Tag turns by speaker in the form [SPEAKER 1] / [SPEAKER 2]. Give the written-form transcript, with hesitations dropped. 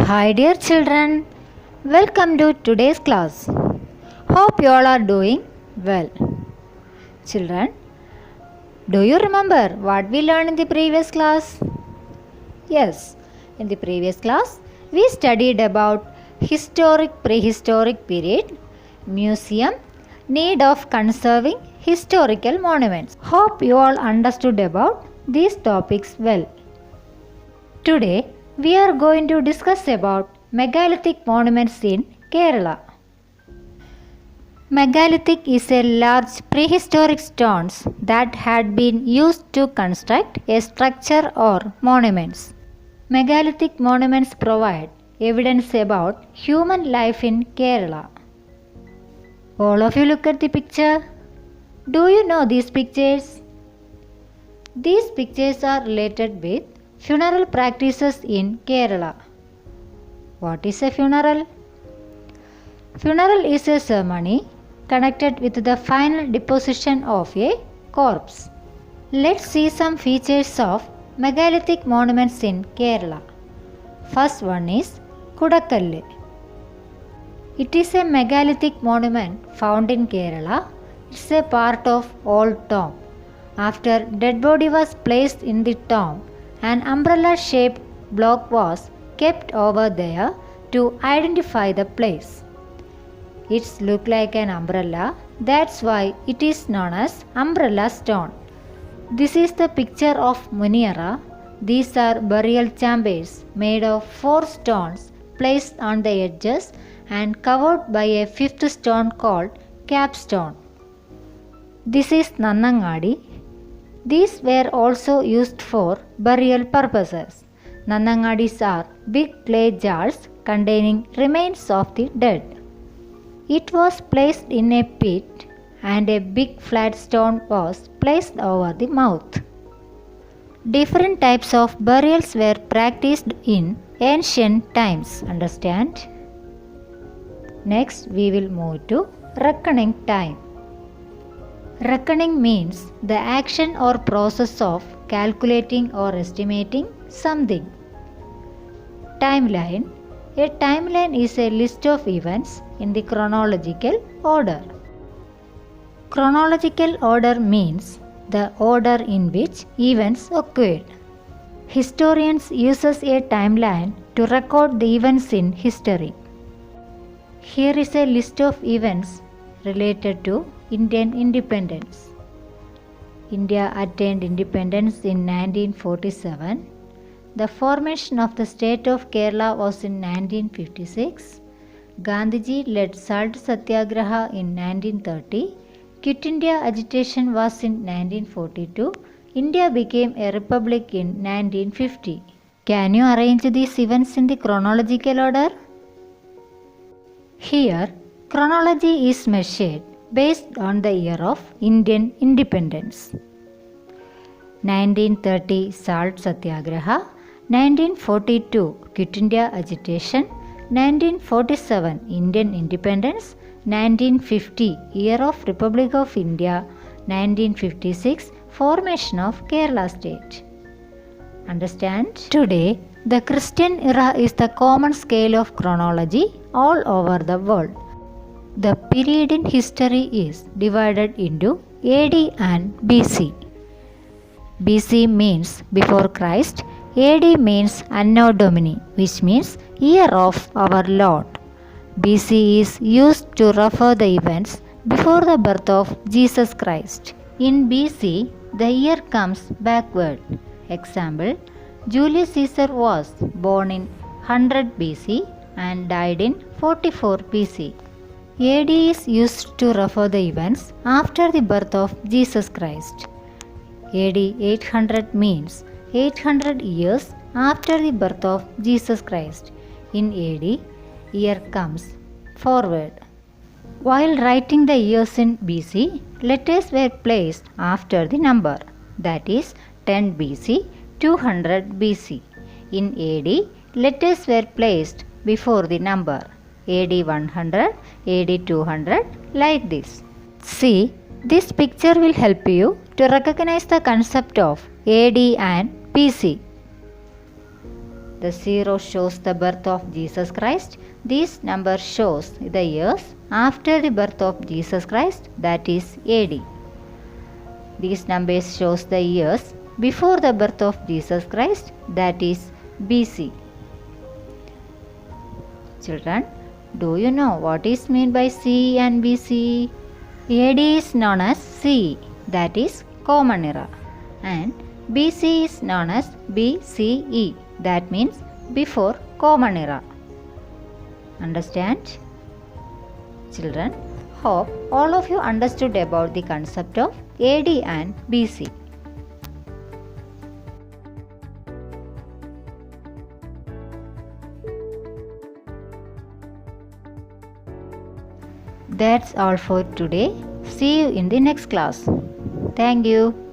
[SPEAKER 1] Hi dear children, welcome to today's class. Hope you all are doing well. Children, do you remember what we learned in the previous class? Yes, in the previous class we studied about historic prehistoric period, museum, need of conserving historical monuments. Hope you all understood about these topics well. Today we are going to discuss about megalithic monuments in Kerala. Megalithic is a large prehistoric stones that had been used to construct a structure or monuments. Megalithic monuments provide evidence about human life in Kerala. All of you look at the picture. Do you know these pictures? These pictures are related with funeral practices in Kerala. What is a funeral? Funeral is a ceremony connected with the final deposition of a corpse. Let's see some features of megalithic monuments in Kerala. First one is Kudakallu. It is a megalithic monument found in Kerala. It's a part of old tomb. After dead body was placed in the tomb, an umbrella-shaped block was kept over there to identify the place. It looks like an umbrella, that's why it is known as umbrella stone. This is the picture of Muniara. These are burial chambers made of 4 stones placed on the edges and covered by a 5th stone called capstone. This is Nannangadi. These were also used for burial purposes. Nannangadis are big clay jars containing remains of the dead. It was placed in a pit and a big flat stone was placed over the mouth. Different types of burials were practiced in ancient times. Understand? Next we will move to reckoning time. Reckoning means the action or process of calculating or estimating something. Timeline. A timeline is a list of events in the chronological order. Chronological order means the order in which events occurred. Historians use a timeline to record the events in history. Here is a list of events related to Indian independence. India attained independence in 1947. The formation of the state of Kerala was in 1956. Gandhiji led Salt Satyagraha in 1930. Quit India agitation was in 1942. India became a republic in 1950. Can you arrange these events in the chronological order? Here, chronology is measured based on the year of Indian independence. 1930 Salt Satyagraha, 1942 Quit India agitation, 1947 Indian independence, 1950 Year of Republic of India, 1956 Formation of Kerala state. Understand? Today, the Christian era is the common scale of chronology all over the world. The period in history is divided into AD and BC. BC means before Christ, AD means Anno Domini, which means year of our Lord. BC is used to refer the events before the birth of Jesus Christ. In BC, the year comes backward. Example, Julius Caesar was born in 100 BC and died in 44 BC. AD is used to refer the events after the birth of Jesus Christ. AD 800 means 800 years after the birth of Jesus Christ. In AD, year comes forward. While writing the years in BC, letters were placed after the number, that is 10 BC, 200 BC. In AD, letters were placed before the number. AD 100, AD 200, like this. See, this picture will help you to recognize the concept of AD and BC. The 0 shows the birth of Jesus Christ. This number shows the years after the birth of Jesus Christ, that is AD. These numbers shows the years before the birth of Jesus Christ, that is BC. Children, do you know what is meant by CE and BCE? AD is known as CE, that is Common Era, and BC is known as BCE, that means before Common Era. Understand? Children, hope all of you understood about the concept of AD and BC. That's all for today. See you in the next class. Thank you.